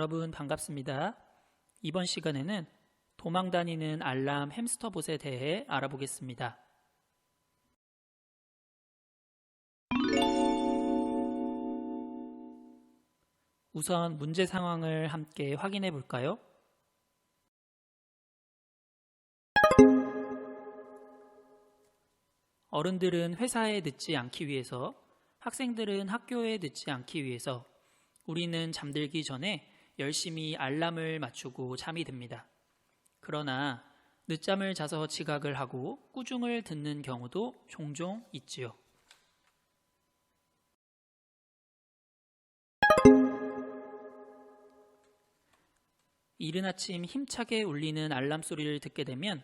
여러분 반갑습니다. 이번 시간에는 도망다니는 알람 햄스터봇에 대해 알아보겠습니다. 우선 문제 상황을 함께 확인해 볼까요? 어른들은 회사에 늦지 않기 위해서, 학생들은 학교에 늦지 않기 위해서 우리는 잠들기 전에 열심히 알람을 맞추고 잠이 듭니다. 그러나 늦잠을 자서 지각을 하고 꾸중을 듣는 경우도 종종 있지요. 이른 아침 힘차게 울리는 알람 소리를 듣게 되면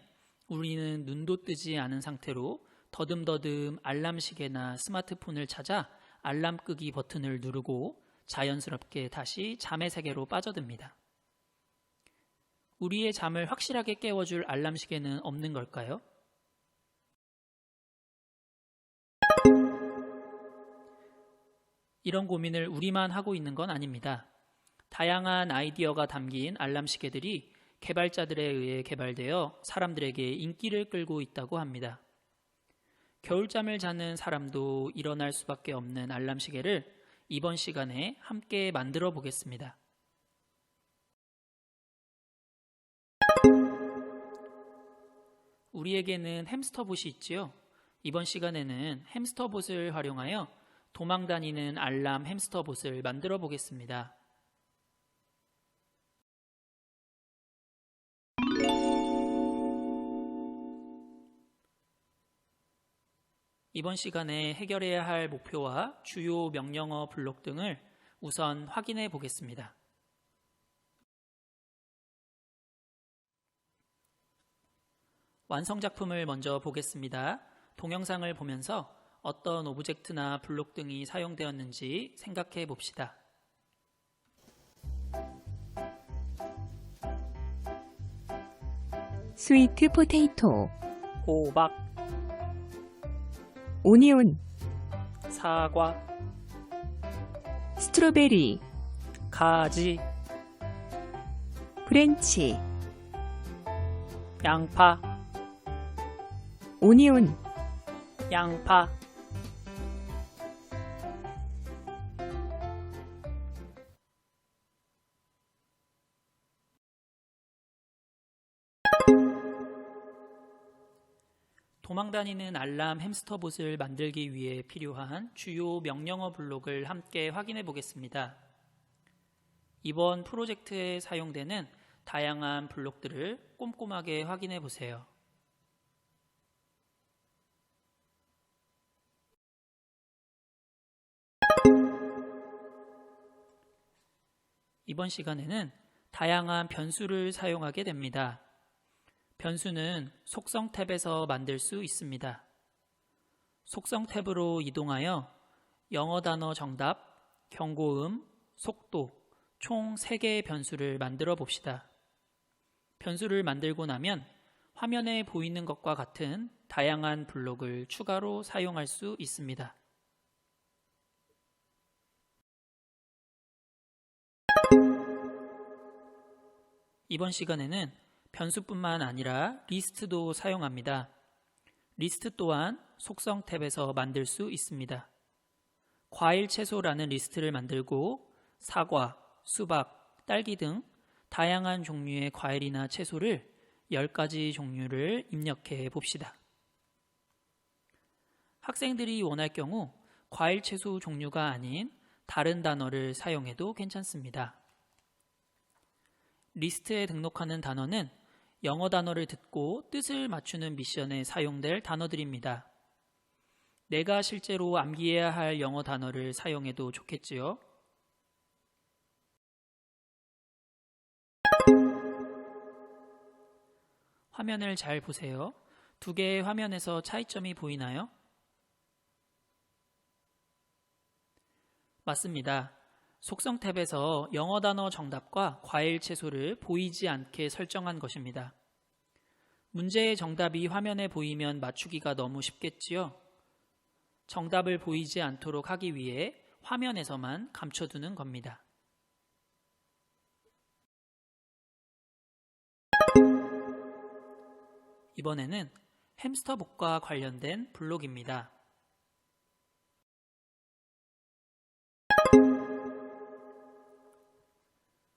우리는 눈도 뜨지 않은 상태로 더듬더듬 알람 시계나 스마트폰을 찾아 알람 끄기 버튼을 누르고 자연스럽게 다시 잠의 세계로 빠져듭니다. 우리의 잠을 확실하게 깨워줄 알람 시계는 없는 걸까요? 이런 고민을 우리만 하고 있는 건 아닙니다. 다양한 아이디어가 담긴 알람 시계들이 개발자들에 의해 개발되어 사람들에게 인기를 끌고 있다고 합니다. 겨울잠을 자는 사람도 일어날 수밖에 없는 알람 시계를 이번 시간에 함께 만들어 보겠습니다. 우리에게는 햄스터봇이 있지요. 이번 시간에는 햄스터봇을 활용하여 도망다니는 알람 햄스터봇을 만들어 보겠습니다. 이번 시간에 해결해야 할 목표와 주요 명령어 블록 등을 우선 확인해 보겠습니다. 완성작품을 먼저 보겠습니다. 동영상을 보면서 어떤 오브젝트나 블록 등이 사용되었는지 생각해 봅시다. 스위트 포테이토, 호박, 오니온, 사과, 스트로베리, 가지, 브랜치, 양파, 오니온, 양파, 도망다니는 알람 햄스터봇을 만들기 위해 필요한 주요 명령어 블록을 함께 확인해 보겠습니다. 이번 프로젝트에 사용되는 다양한 블록들을 꼼꼼하게 확인해 보세요. 이번 시간에는 다양한 변수를 사용하게 됩니다. 변수는 속성 탭에서 만들 수 있습니다. 속성 탭으로 이동하여 영어 단어 정답, 경고음, 속도, 총 3개의 변수를 만들어 봅시다. 변수를 만들고 나면 화면에 보이는 것과 같은 다양한 블록을 추가로 사용할 수 있습니다. 이번 시간에는 변수뿐만 아니라 리스트도 사용합니다. 리스트 또한 속성 탭에서 만들 수 있습니다. 과일 채소라는 리스트를 만들고 사과, 수박, 딸기 등 다양한 종류의 과일이나 채소를 10가지 종류를 입력해 봅시다. 학생들이 원할 경우 과일 채소 종류가 아닌 다른 단어를 사용해도 괜찮습니다. 리스트에 등록하는 단어는 영어 단어를 듣고 뜻을 맞추는 미션에 사용될 단어들입니다. 내가 실제로 암기해야 할 영어 단어를 사용해도 좋겠지요? 화면을 잘 보세요. 2개의 화면에서 차이점이 보이나요? 맞습니다. 속성 탭에서 영어 단어 정답과 과일 채소를 보이지 않게 설정한 것입니다. 문제의 정답이 화면에 보이면 맞추기가 너무 쉽겠지요? 정답을 보이지 않도록 하기 위해 화면에서만 감춰두는 겁니다. 이번에는 햄스터봇과 관련된 블록입니다.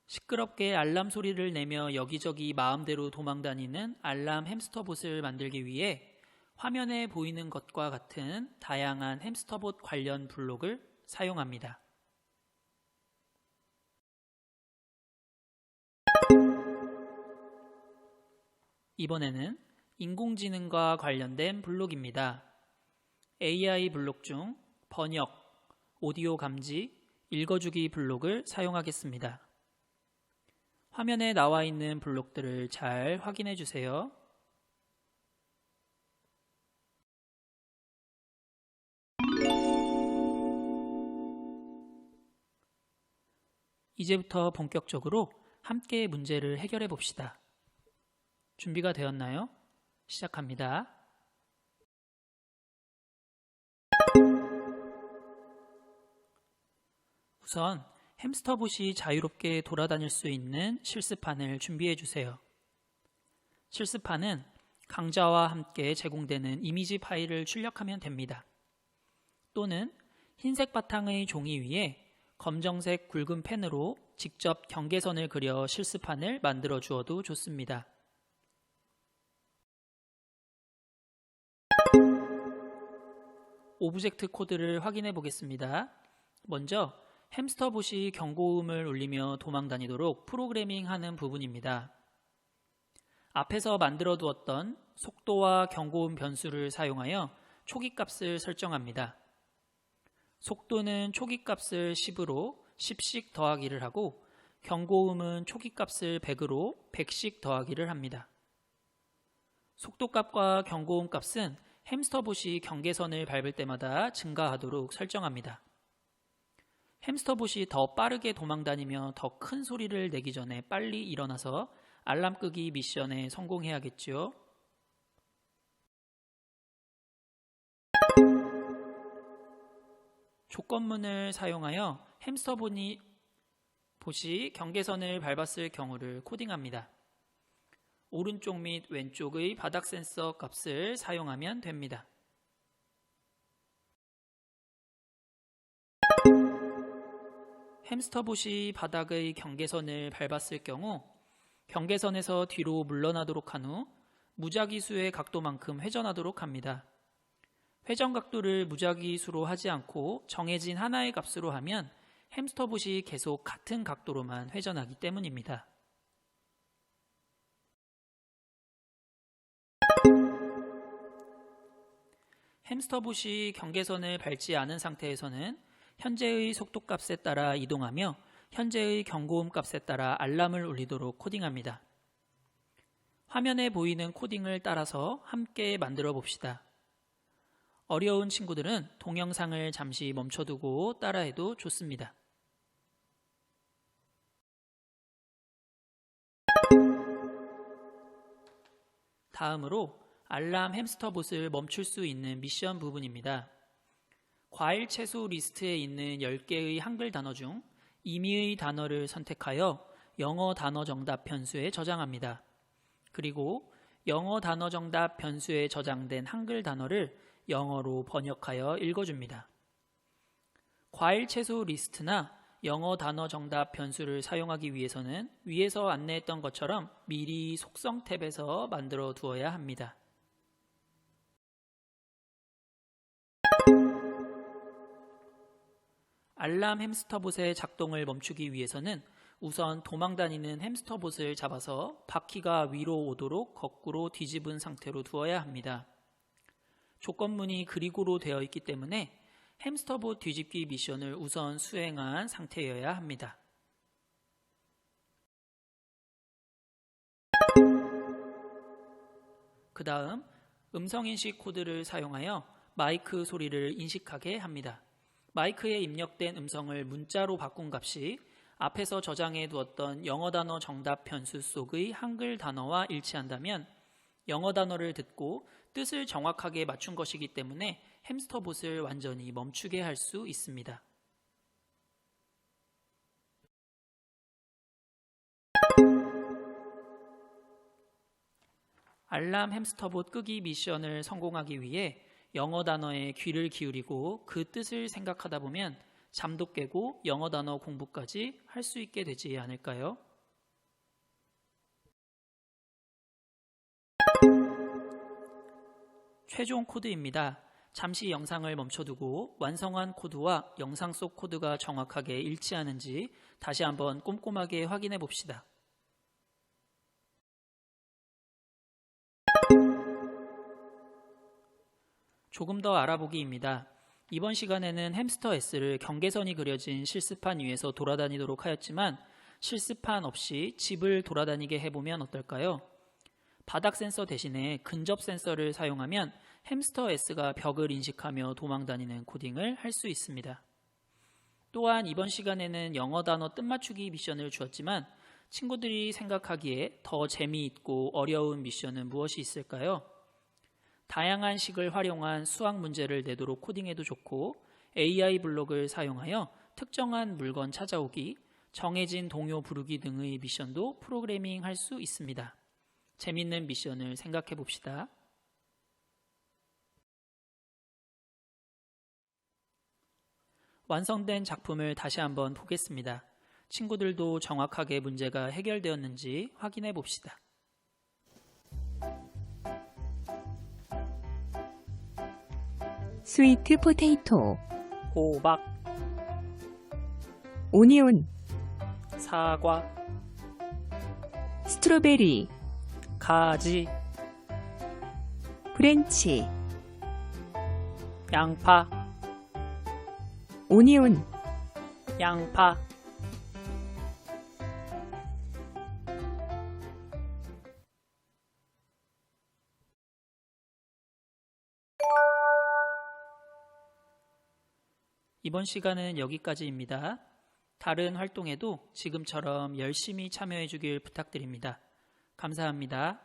시끄럽게 알람 소리를 내며 여기저기 마음대로 도망다니는 알람 햄스터봇을 만들기 위해 화면에 보이는 것과 같은 다양한 햄스터봇 관련 블록을 사용합니다. 이번에는 인공지능과 관련된 블록입니다. AI 블록 중 번역, 오디오 감지, 읽어주기 블록을 사용하겠습니다. 화면에 나와 있는 블록들을 잘 확인해 주세요. 이제부터 본격적으로 함께 문제를 해결해 봅시다. 준비가 되었나요? 시작합니다. 우선 햄스터봇이 자유롭게 돌아다닐 수 있는 실습판을 준비해 주세요. 실습판은 강좌와 함께 제공되는 이미지 파일을 출력하면 됩니다. 또는 흰색 바탕의 종이 위에 검정색 굵은 펜으로 직접 경계선을 그려 실습판을 만들어 주어도 좋습니다. 오브젝트 코드를 확인해 보겠습니다. 먼저 햄스터봇이 경고음을 울리며 도망다니도록 프로그래밍하는 부분입니다. 앞에서 만들어 두었던 속도와 경고음 변수를 사용하여 초기값을 설정합니다. 속도는 초기값을 10으로 10씩 더하기를 하고 경고음은 초기값을 100으로 100씩 더하기를 합니다. 속도값과 경고음 값은 햄스터봇이 경계선을 밟을 때마다 증가하도록 설정합니다. 햄스터봇이 더 빠르게 도망다니며 더 큰 소리를 내기 전에 빨리 일어나서 알람 끄기 미션에 성공해야겠죠. 조건문을 사용하여 햄스터봇이 경계선을 밟았을 경우를 코딩합니다. 오른쪽 및 왼쪽의 바닥 센서 값을 사용하면 됩니다. 햄스터봇이 바닥의 경계선을 밟았을 경우 경계선에서 뒤로 물러나도록 한 후 무작위수의 각도만큼 회전하도록 합니다. 회전 각도를 무작위수로 하지 않고 정해진 하나의 값으로 하면 햄스터봇이 계속 같은 각도로만 회전하기 때문입니다. 햄스터봇이 경계선을 밟지 않은 상태에서는 현재의 속도값에 따라 이동하며 현재의 경고음 값에 따라 알람을 울리도록 코딩합니다. 화면에 보이는 코딩을 따라서 함께 만들어 봅시다. 어려운 친구들은 동영상을 잠시 멈춰두고 따라해도 좋습니다. 다음으로 알람 햄스터봇을 멈출 수 있는 미션 부분입니다. 과일 채소 리스트에 있는 10개의 한글 단어 중 임의의 단어를 선택하여 영어 단어 정답 변수에 저장합니다. 그리고 영어 단어 정답 변수에 저장된 한글 단어를 영어로 번역하여 읽어줍니다. 과일 채소 리스트나 영어 단어 정답 변수를 사용하기 위해서는 위에서 안내했던 것처럼 미리 속성 탭에서 만들어 두어야 합니다. 알람 햄스터봇의 작동을 멈추기 위해서는 우선 도망다니는 햄스터봇을 잡아서 바퀴가 위로 오도록 거꾸로 뒤집은 상태로 두어야 합니다. 조건문이 그리고로 되어 있기 때문에 햄스터봇 뒤집기 미션을 우선 수행한 상태여야 합니다. 그 다음 음성인식 코드를 사용하여 마이크 소리를 인식하게 합니다. 마이크에 입력된 음성을 문자로 바꾼 값이 앞에서 저장해 두었던 영어 단어 정답 변수 속의 한글 단어와 일치한다면 영어 단어를 듣고 뜻을 정확하게 맞춘 것이기 때문에 햄스터봇을 완전히 멈추게 할 수 있습니다. 알람 햄스터봇 끄기 미션을 성공하기 위해 영어 단어에 귀를 기울이고 그 뜻을 생각하다 보면 잠도 깨고 영어 단어 공부까지 할 수 있게 되지 않을까요? 최종 코드입니다. 잠시 영상을 멈춰두고 완성한 코드와 영상 속 코드가 정확하게 일치하는지 다시 한번 꼼꼼하게 확인해 봅시다. 조금 더 알아보기입니다. 이번 시간에는 햄스터 S를 경계선이 그려진 실습판 위에서 돌아다니도록 하였지만 실습판 없이 집을 돌아다니게 해보면 어떨까요? 바닥 센서 대신에 근접 센서를 사용하면 햄스터 S가 벽을 인식하며 도망다니는 코딩을 할 수 있습니다. 또한 이번 시간에는 영어 단어 뜻맞추기 미션을 주었지만 친구들이 생각하기에 더 재미있고 어려운 미션은 무엇이 있을까요? 다양한 식을 활용한 수학 문제를 내도록 코딩해도 좋고 AI 블록을 사용하여 특정한 물건 찾아오기, 정해진 동요 부르기 등의 미션도 프로그래밍 할 수 있습니다. 재밌는 미션을 생각해 봅시다. 완성된 작품을 다시 한번 보겠습니다. 친구들도 정확하게 문제가 해결되었는지 확인해 봅시다. 스위트 포테이토, 호박, 오니온, 사과, 스트로베리, 가지, 프렌치, 양파, 오니온, 양파, 이번 시간은 여기까지입니다. 다른 활동에도 지금처럼 열심히 참여해 주길 부탁드립니다. 감사합니다.